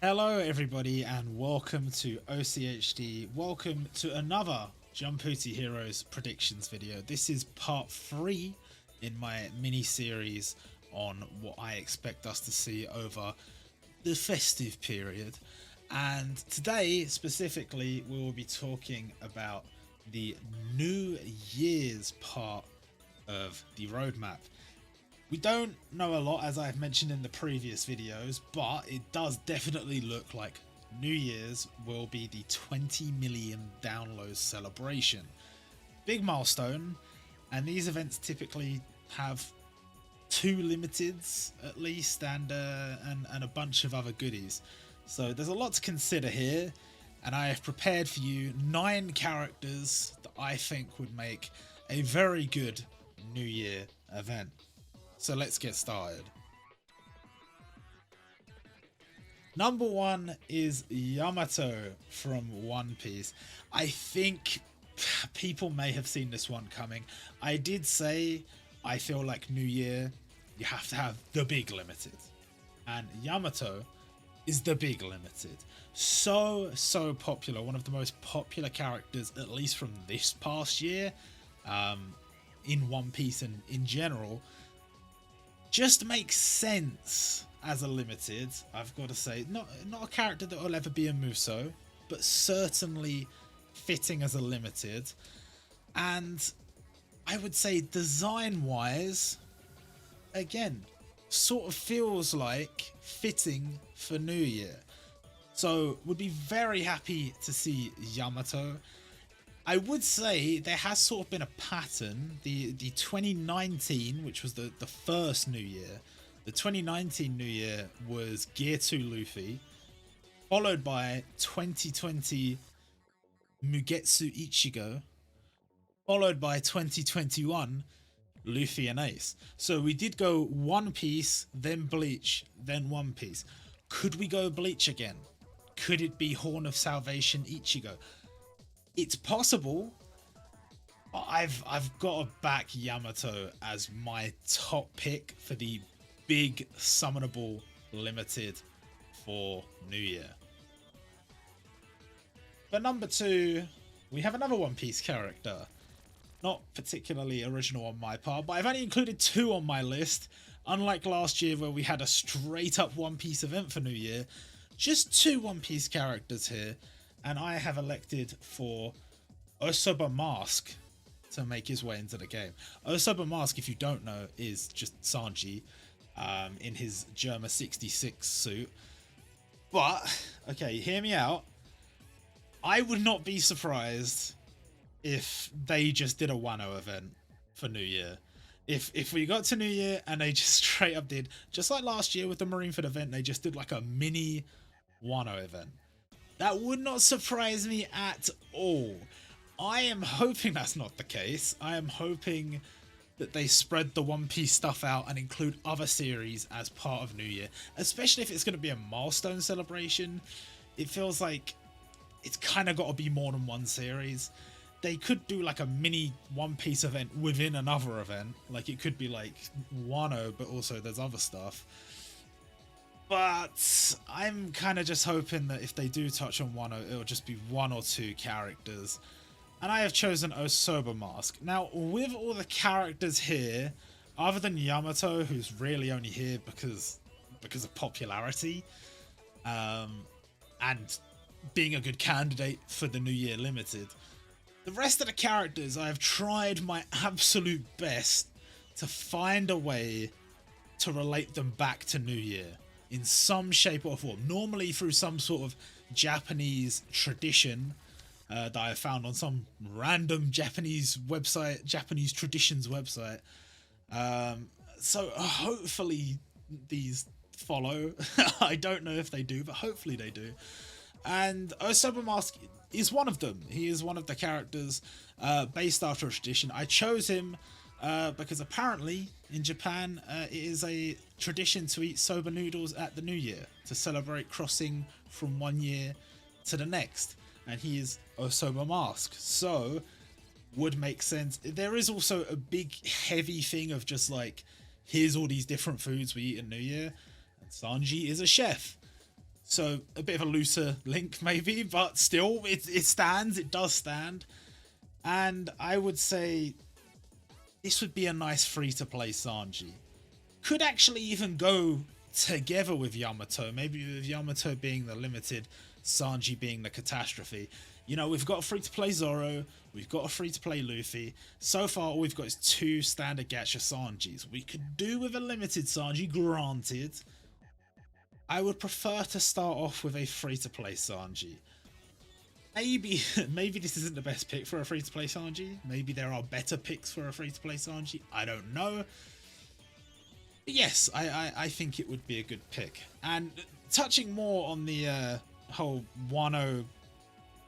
Hello everybody and welcome to OCHD. Welcome to another Jumputi Heroes predictions video. This is part 3 in my mini-series on what I expect us to see over the festive period. And today specifically we will be talking about the New Year's part of the roadmap. We don't know a lot, as I've mentioned in the previous videos, but it does definitely look like New Year's will be the 20 million downloads celebration. Big milestone, and these events typically have 2 limiteds at least, and a bunch of other goodies. So there's a lot to consider here, and I have prepared for you 9 characters that I think would make a very good New Year event. So let's get started. Number 1 is Yamato from One Piece. I think people may have seen this one coming. I did say I feel like New Year, you have to have the big limited. And Yamato is the big limited. So popular. One of the most popular characters, at least from this past year, in One Piece and in general. Just makes sense as a limited, I've got to say. Not a character that will ever be a Muso, but certainly fitting as a limited. And I would say design wise, again, sort of feels like fitting for New Year. So would be very happy to see Yamato. I would say there has sort of been a pattern. The 2019, which was the first New Year, the 2019 New Year was Gear 2 Luffy, followed by 2020 Mugetsu Ichigo, followed by 2021 Luffy and Ace. So we did go One Piece, then Bleach, then One Piece. Could we go Bleach again? Could it be Horn of Salvation Ichigo? It's possible. I've got to back Yamato as my top pick for the big summonable limited for New Year. For number 2, we have another One Piece character. Not particularly original on my part, but I've only included 2 on my list. Unlike last year where we had a straight up One Piece event for New Year, just 2 One Piece characters here. And I have elected for Osoba Mask to make his way into the game. Osoba Mask, if you don't know, is just Sanji in his Germa 66 suit. But, okay, hear me out. I would not be surprised if they just did a Wano event for New Year. If we got to New Year and they just straight up did, just like last year with the Marineford event, they just did like a mini Wano event. That would not surprise me at all. I am hoping that's not the case. I am hoping that they spread the One Piece stuff out and include other series as part of New Year. Especially if it's going to be a milestone celebration. It feels like it's kind of got to be more than one series. They could do like a mini One Piece event within another event. Like it could be like Wano, but also there's other stuff. But I'm kind of just hoping that if they do touch on Wano, it'll just be 1 or 2 characters. And I have chosen Osoba Mask. Now, with all the characters here, other than Yamato, who's really only here because of popularity, and being a good candidate for the New Year Limited, the rest of the characters, I have tried my absolute best to find a way to relate them back to New Year in some shape or form, normally through some sort of Japanese tradition that I found on some random Japanese website, Japanese traditions website. So hopefully these follow. I don't know if they do, but hopefully they do. And Osoba Mask is one of them. He is one of the characters based after a tradition. I chose him because apparently in Japan it is a tradition to eat soba noodles at the New Year to celebrate crossing from one year to the next, and he is Osoba Mask, so would make sense. There is also a big heavy thing of just like, here's all these different foods we eat in New Year, and Sanji is a chef, So a bit of a looser link maybe, but still it stands, it does stand. And I would say this would be a nice free-to-play Sanji. Could actually even go together with Yamato, maybe with Yamato being the limited, Sanji being the catastrophe. You know, we've got a free-to-play Zoro, we've got a free-to-play Luffy. So far, all we've got is 2 standard gacha Sanjis. We could do with a limited Sanji, granted. I would prefer to start off with a free-to-play Sanji. Maybe this isn't the best pick for a free-to-play Sanji. Maybe there are better picks for a free-to-play Sanji. I don't know. But yes, I think it would be a good pick. And touching more on the whole Wano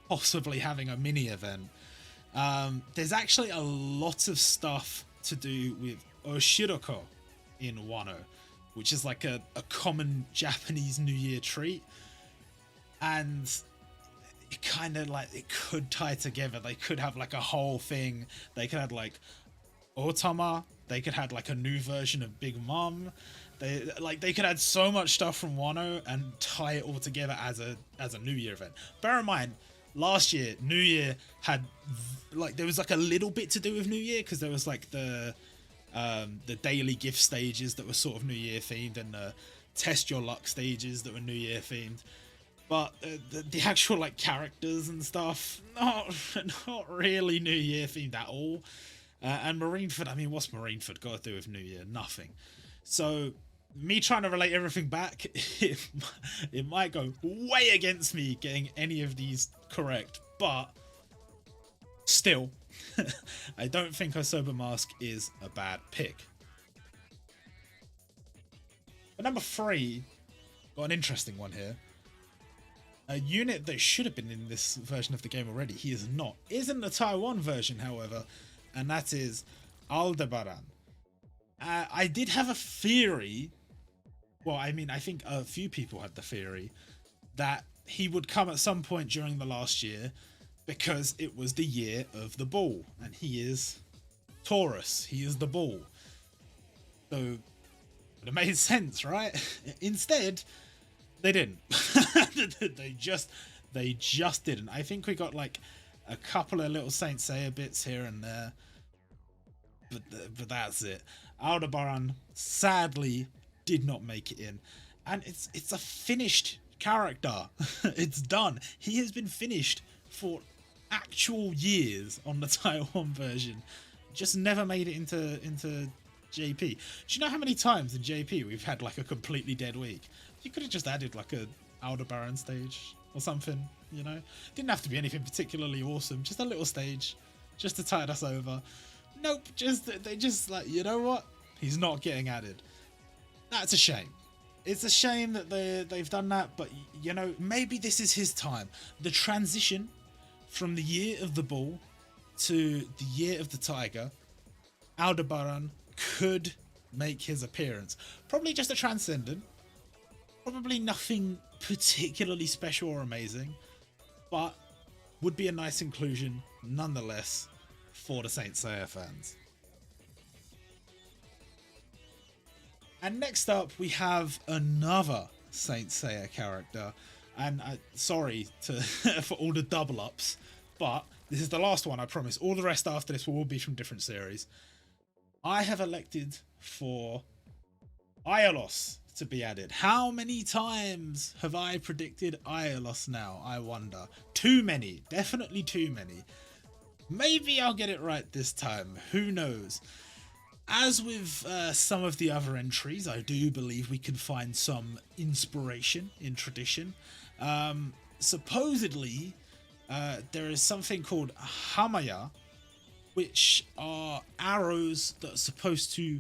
possibly having a mini event, there's actually a lot of stuff to do with Oshiroko in Wano, which is like a common Japanese New Year treat. And it kind of like, it could tie together. They could have like a whole thing. They could have like Otama. They could have like a new version of Big Mom. They could add so much stuff from Wano and tie it all together as a New Year event. Bear in mind, last year New Year had like, there was like a little bit to do with New Year because there was like the daily gift stages that were sort of New Year themed and the test your luck stages that were New Year themed. But the actual like characters and stuff, not really New Year themed at all. And Marineford, I mean, what's Marineford got to do with New Year? Nothing. So me trying to relate everything back, it might go way against me getting any of these correct. But still, I don't think Osoba Mask is a bad pick. But number 3, got an interesting one here. A unit that should have been in this version of the game already, he is not. Is in the Taiwan version, however, and that is Aldebaran. I did have a theory, well, I mean, I think a few people had the theory, that he would come at some point during the last year because it was the year of the bull, and he is Taurus, he is the bull. So, it made sense, right? Instead, they didn't. they just didn't. I think we got like a couple of little Saint Seiya bits here and there, but that's it. Aldebaran sadly did not make it in, and it's a finished character. It's done. He has been finished for actual years on the Taiwan version. Just never made it into JP. Do you know how many times in JP we've had like a completely dead week? You could have just added like a Aldebaran stage or something, you know? Didn't have to be anything particularly awesome, just a little stage, just to tide us over. Nope, they just like, you know what? He's not getting added. That's a shame. It's a shame that they've done that, but you know, maybe this is his time. The transition from the year of the bull to the year of the tiger, Aldebaran could make his appearance. Probably just a transcendent. Probably nothing particularly special or amazing, but would be a nice inclusion nonetheless for the Saint Seiya fans. And next up we have another Saint Seiya character, and sorry for all the double ups, but this is the last one, I promise. All the rest after this will all be from different series. I have elected for Aiolos to be added. How many times have I predicted Aiolos now, I wonder? Too many. Definitely too many. Maybe I'll get it right this time. Who knows? As with some of the other entries, I do believe we can find some inspiration in tradition. Supposedly, there is something called Hamaya, which are arrows that are supposed to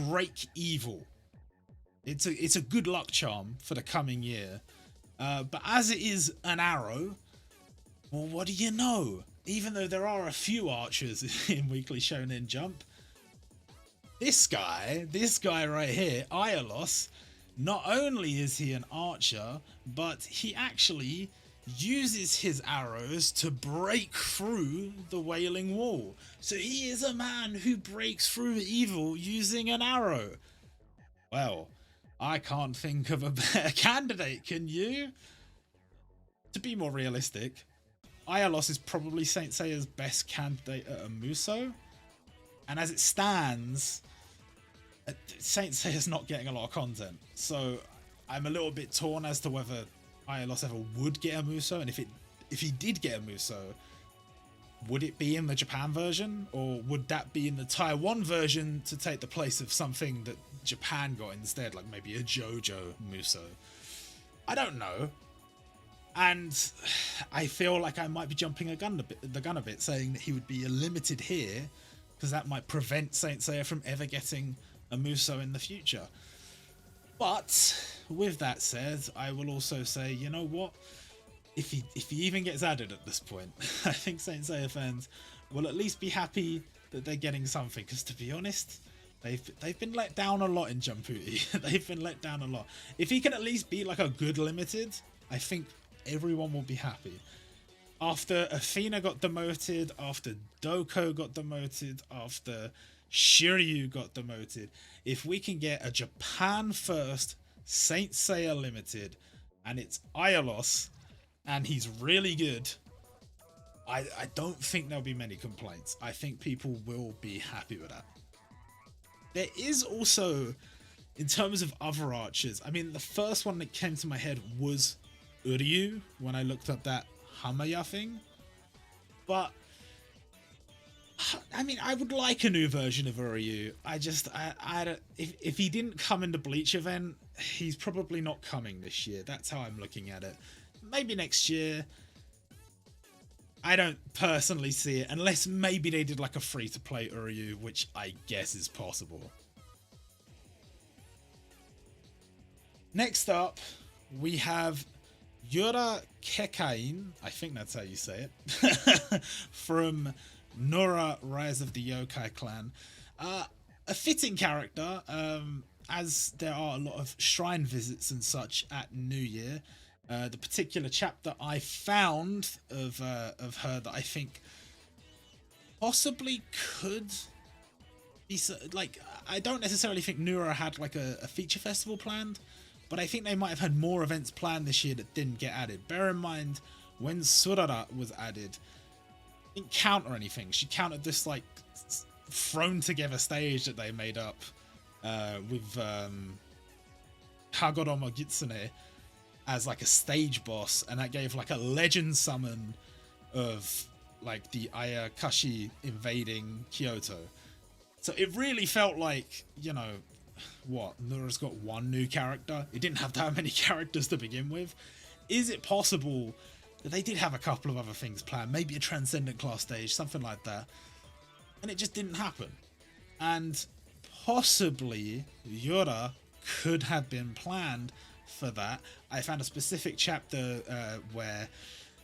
break evil. It's a good luck charm for the coming year. But as it is an arrow, well, what do you know? Even though there are a few archers in Weekly Shonen Jump, this guy right here, Aiolos, not only is he an archer, but he actually uses his arrows to break through the Wailing Wall. So he is a man who breaks through evil using an arrow. Well, I can't think of a better candidate, can you? To be more realistic, Aiolos is probably Saint Seiya's best candidate at a Muso. And as it stands, Saint Seiya's not getting a lot of content. So I'm a little bit torn as to whether Aiolos ever would get a Muso. And if he did get a Muso, would it be in the Japan version? Or would that be in the Taiwan version to take the place of something that Japan got instead? Like maybe a JoJo Muso. I don't know. And I feel like I might be jumping the gun a bit, saying that he would be limited here, because that might prevent Saint Seiya from ever getting a Muso in the future. But with that said, I will also say, you know what? If he even gets added at this point, I think Saint Seiya fans will at least be happy that they're getting something. Because to be honest, they've been let down a lot in Jumputi. They've been let down a lot. If he can at least be like a good limited, I think everyone will be happy. After Athena got demoted, after Doko got demoted, after Shiryu got demoted, if we can get a Japan first Saint Seiya limited and it's Aiolos and he's really good, I don't think there'll be many complaints. I think people will be happy with that. There is also, in terms of other archers, I mean, the first one that came to my head was Uryu when I looked up that Hamaya thing, but I mean, I would like a new version of Uryu. If he didn't come in the Bleach event, he's probably not coming this year. That's how I'm looking at it. Maybe next year. I don't personally see it, unless maybe they did like a free-to-play Uryu, which I guess is possible. Next up, we have Yura Kekain, I think that's how you say it, from Nora Rise of the Yokai Clan. A fitting character, as there are a lot of shrine visits and such at New Year. The particular chapter I found of her that I think possibly could be, like, I don't necessarily think Nura had like a feature festival planned, but I think they might have had more events planned this year that didn't get added. Bear in mind, when Surara was added, didn't counter anything. She countered this like thrown together stage that they made up with Kagoromo Gitsune as like a stage boss, and that gave like a legend summon of like the Ayakashi invading Kyoto. So it really felt like, you know, what, Nura's got one new character? It didn't have that many characters to begin with. Is it possible that they did have a couple of other things planned? Maybe a Transcendent class stage, something like that. And it just didn't happen. And possibly Yura could have been planned for that. I found a specific chapter where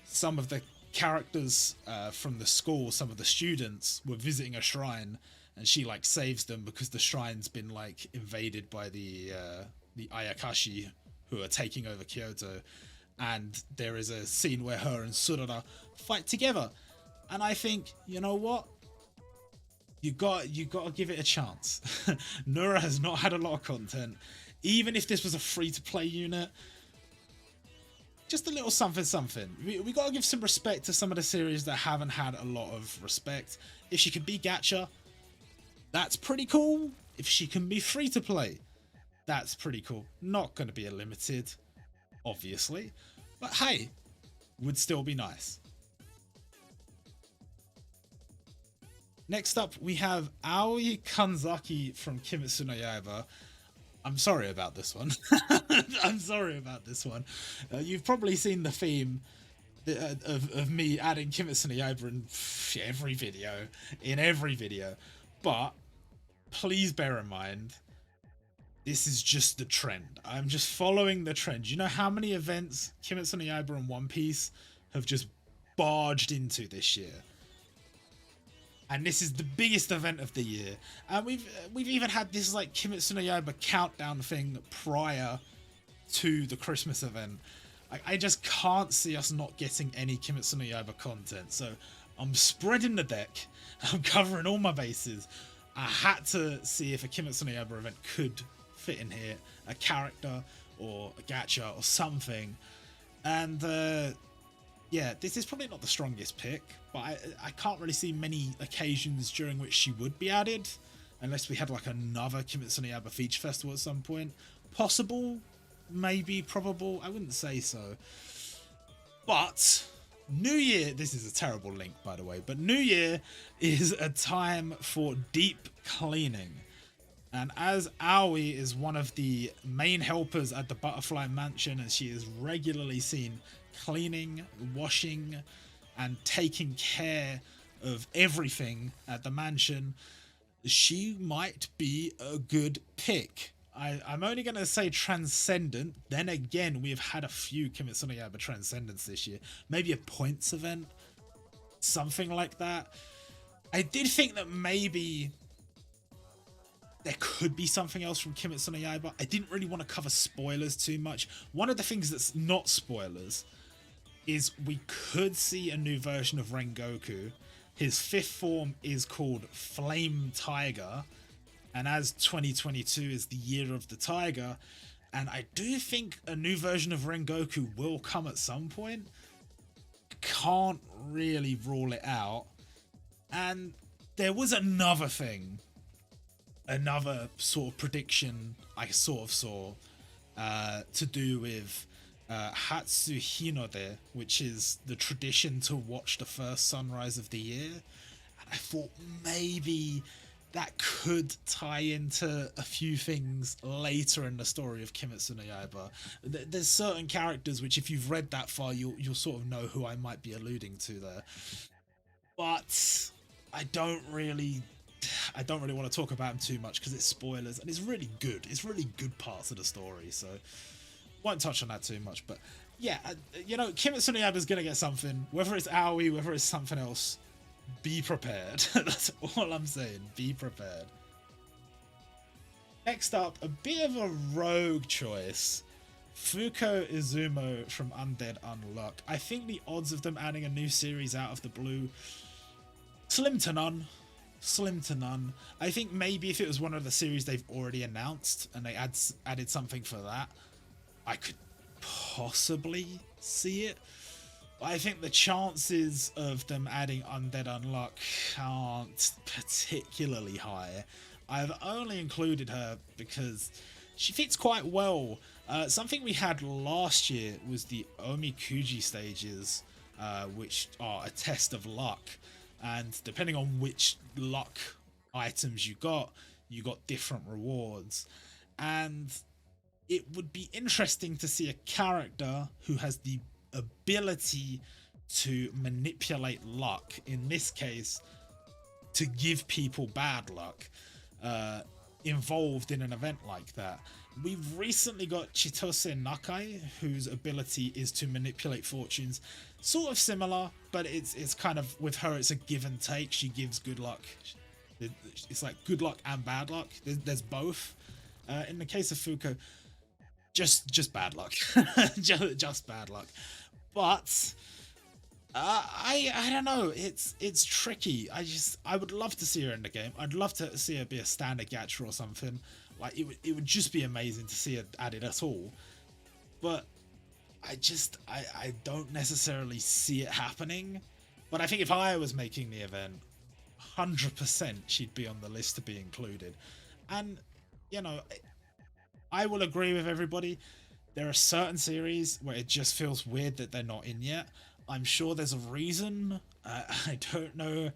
some of the characters from the school, some of the students, were visiting a shrine, and she like saves them because the shrine's been like invaded by the Ayakashi, who are taking over Kyoto. And there is a scene where her and Surara fight together, and I think, you know what, you got to give it a chance. Nura has not had a lot of content. Even if this was a free-to-play unit, just a little something. We got to give some respect to some of the series that haven't had a lot of respect. If she can be gacha, that's pretty cool. If she can be free-to-play, that's pretty cool. Not going to be a limited, obviously, but hey, would still be nice. Next up, we have Aoi Kanzaki from Kimetsu no Yaiba. I'm sorry about this one. I'm sorry about this one. You've probably seen the theme of me adding Kimetsu no Yaiba in every video. But please bear in mind, this is just the trend. I'm just following the trend. You know how many events Kimetsu no Yaiba and One Piece have just barged into this year? And this is the biggest event of the year. And we've even had this like Kimetsu no Yaiba countdown thing prior to the Christmas event. I just can't see us not getting any Kimetsu no Yaiba content. So I'm spreading the deck. I'm covering all my bases. I had to see if a Kimetsu no Yaiba event could fit in here, a character or a gacha or something. And yeah, this is probably not the strongest pick, but I can't really see many occasions during which she would be added, unless we had like another Kimetsu no Yaiba feature festival at some point. Possible, maybe, probable, I wouldn't say so. But New Year, this is a terrible link by the way, but New Year is a time for deep cleaning. And as Aoi is one of the main helpers at the Butterfly Mansion, and she is regularly seen cleaning, washing, and taking care of everything at the mansion, she might be a good pick. I'm only going to say Transcendent. Then again, we've had a few Kimetsu no Yaiba Transcendents this year. Maybe a points event, something like that. I did think that maybe there could be something else from Kimetsu no Yaiba. I didn't really want to cover spoilers too much. One of the things that's not spoilers is we could see a new version of Rengoku. His fifth form is called Flame Tiger, and as 2022 is the year of the tiger, and I do think a new version of Rengoku will come at some point. Can't really rule it out. And there was another thing, another sort of prediction I sort of saw to do with Hatsu Hinode, which is the tradition to watch the first sunrise of the year. And I thought maybe that could tie into a few things later in the story of Kimetsu no Yaiba. There's certain characters which, if you've read that far, you'll sort of know who I might be alluding to there. But I don't really want to talk about him too much because it's spoilers, and it's really good. It's really good parts of the story, so won't touch on that too much. But yeah, you know, Kimetsu no Yaiba is gonna get something, whether it's Aoi, whether it's something else. Be prepared. That's all I'm saying. Be prepared. Next up, a bit of a rogue choice. Fuko Izumo from Undead Unluck. I think the odds of them adding a new series out of the blue, slim to none. Slim to none. I think maybe if it was one of the series they've already announced and they added something for that, I could possibly see it. I think the chances of them adding Undead Unluck aren't particularly high. I've only included her because she fits quite well. Something we had last year was the Omikuji stages, which are a test of luck. And depending on which luck items you got different rewards. And it would be interesting to see a character who has the ability to manipulate luck, in this case to give people bad luck, involved in an event like that. We've recently got Chitose Nakai, whose ability is to manipulate fortunes, sort of similar, but it's kind of, with her it's a give and take. She gives good luck, it's like good luck and bad luck. There's both. In the case of Fuko, just bad luck. just bad luck. But I don't know, it's tricky. I would love to see her in the game. I'd love to see her be a standard gacha or something. Like it would just be amazing to see her added at all. But I don't necessarily see it happening. But I think if I was making the event, 100% she'd be on the list to be included. And you know, I will agree with everybody. There are certain series where it just feels weird that they're not in yet. I'm sure there's a reason. I don't know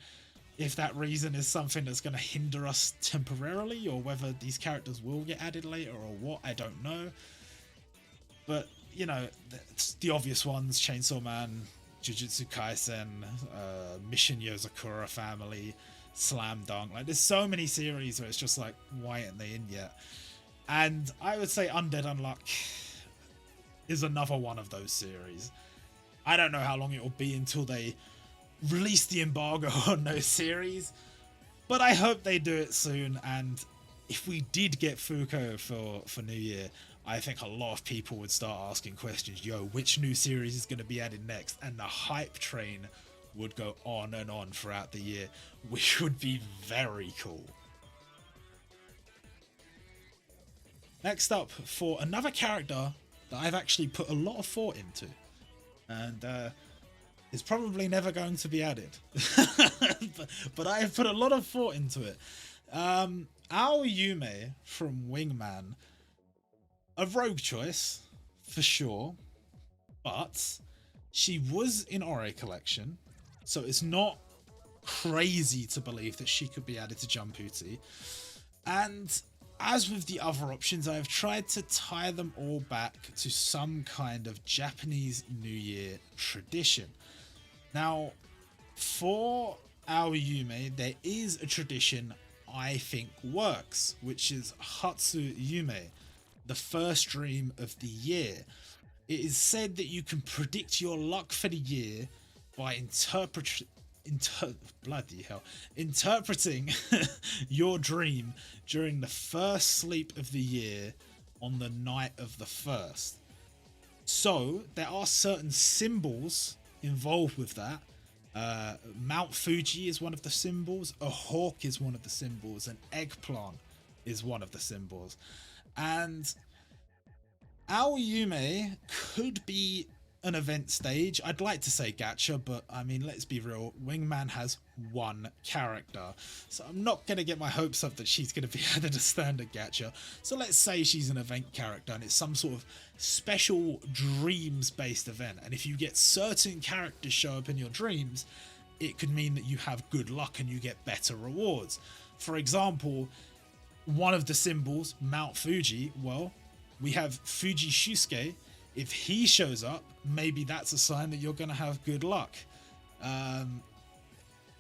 if that reason is something that's going to hinder us temporarily, or whether these characters will get added later or what, I don't know. But, you know, the obvious ones, Chainsaw Man, Jujutsu Kaisen, Mission Yozakura Family, Slam Dunk. Like, there's so many series where it's just like, why aren't they in yet? And I would say Undead Unluck is another one of those series. I don't know how long it will be until they release the embargo on those series, but I hope they do it soon. And if we did get Fuko for New Year, I think a lot of people would start asking questions. Yo, which new series is going to be added next? And the hype train would go on and on throughout the year, which would be very cool. Next up, for another character that I've actually put a lot of thought into, and is probably never going to be added, but I have put a lot of thought into it. Our Yume from Wingman, a rogue choice for sure, but she was in Ore Collection, so it's not crazy to believe that she could be added to Jumputi. And as with the other options, I have tried to tie them all back to some kind of Japanese New Year tradition. Now, for our Yume, there is a tradition I think works, which is Hatsu Yume, the first dream of the year. It is said that you can predict your luck for the year by interpreting your dream during the first sleep of the year on the night of the first. So there are certain symbols involved with that. Mount Fuji is one of the symbols, a hawk is one of the symbols, an eggplant is one of the symbols, and our Yume could be an event stage. I'd like to say gacha, but I mean, let's be real, Wingman has one character, so I'm not going to get my hopes up that she's going to be added a standard gacha. So let's say she's an event character and it's some sort of special dreams based event, and if you get certain characters show up in your dreams, it could mean that you have good luck and you get better rewards. For example, one of the symbols, Mount Fuji, well, we have Fuji Shusuke. If he shows up, maybe that's a sign that you're going to have good luck.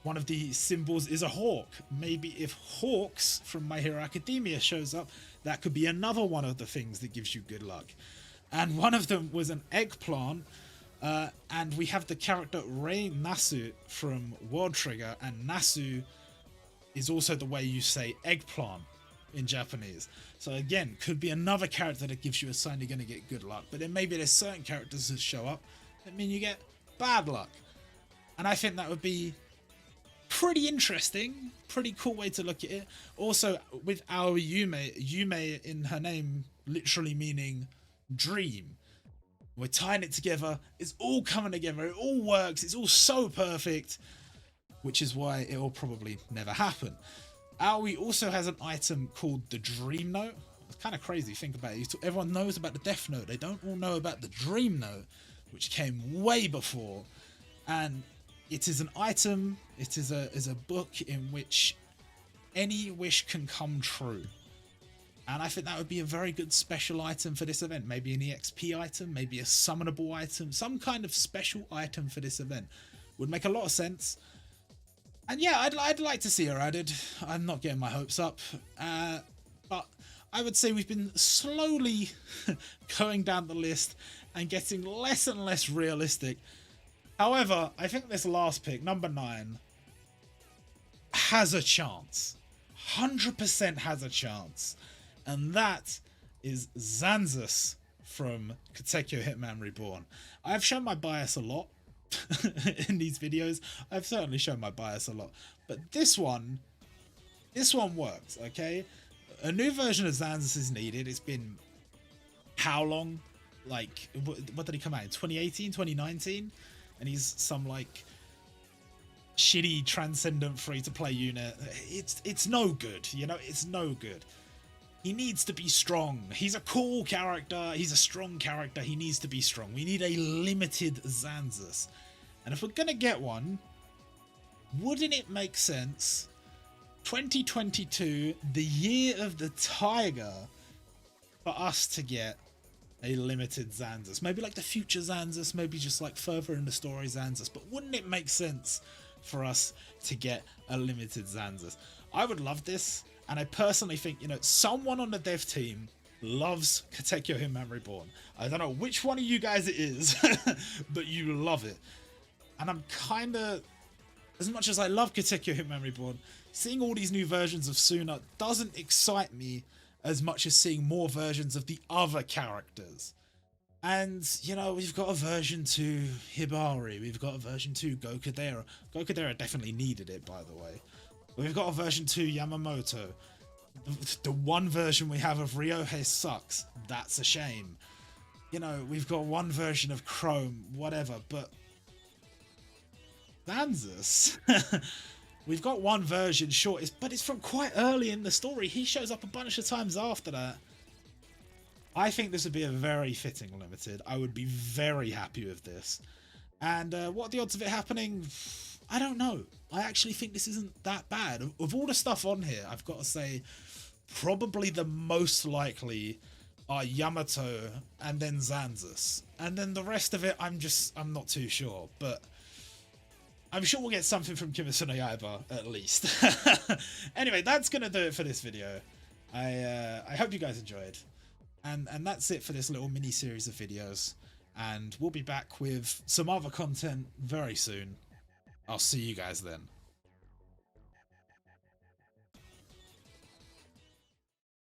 One of the symbols is a hawk. Maybe if Hawks from My Hero Academia shows up, that could be another one of the things that gives you good luck. And one of them was an eggplant. And we have the character Rei Nasu from World Trigger, and Nasu is also the way you say eggplant in Japanese. So again, could be another character that gives you a sign you're going to get good luck. But then maybe there's certain characters that show up that mean you get bad luck. And I think that would be pretty interesting, pretty cool way to look at it. Also, with our Yume in her name literally meaning dream. We're tying it together. It's all coming together. It all works. It's all so perfect, which is why it will probably never happen. Aoi also has an item called the Dream Note. It's kind of crazy, think about it. Everyone knows about the Death Note. They don't all know about the Dream Note, which came way before. And it is an item, it is a book in which any wish can come true. And I think that would be a very good special item for this event. Maybe an EXP item, maybe a summonable item, some kind of special item for this event. Would make a lot of sense. And yeah, I'd like to see her added. I'm not getting my hopes up. But I would say we've been slowly going down the list and getting less and less realistic. However, I think this last pick, number 9, has a chance. 100% has a chance. And that is Zanzus from Katekyo Hitman Reborn. I've shown my bias a lot in these videos. I've certainly shown my bias a lot, but this one works. Okay, a new version of Zanzus is needed. It's been how long? Like, what did he come out in 2018, 2019? And he's some like shitty transcendent free-to-play unit. It's no good, you know. It's no good. He needs to be strong. He's a cool character. He's a strong character. He needs to be strong. We need a limited Zanzus. And if we're going to get one, wouldn't it make sense, 2022, the year of the tiger, for us to get a limited Zanzus? Maybe like the future Zanzus, maybe just like further in the story Zanzus. But wouldn't it make sense for us to get a limited Zanzus? I would love this. And I personally think, you know, someone on the dev team loves Katekyo Hitman Reborn. I don't know which one of you guys it is, but you love it. And I'm kind of, as much as I love Katekyo Hitman Reborn, seeing all these new versions of Suna doesn't excite me as much as seeing more versions of the other characters. And, you know, we've got a version 2 Hibari, we've got a version 2 Gokudera. Gokudera definitely needed it, by the way. We've got a version 2 Yamamoto. The one version we have of Ryohei sucks. That's a shame. You know, we've got one version of Chrome, whatever, but Danzus. We've got one version, sure, but it's from quite early in the story. He shows up a bunch of times after that. I think this would be a very fitting limited. I would be very happy with this. And what are the odds of it happening? I don't know. I actually think this isn't that bad. Of all the stuff on here, I've got to say, probably the most likely are Yamato and then Zanzus. And then the rest of it, I'm not too sure. But I'm sure we'll get something from Kimetsu no Yaiba, at least. Anyway, that's going to do it for this video. I hope you guys enjoyed. And that's it for this little mini-series of videos. And we'll be back with some other content very soon. I'll see you guys then.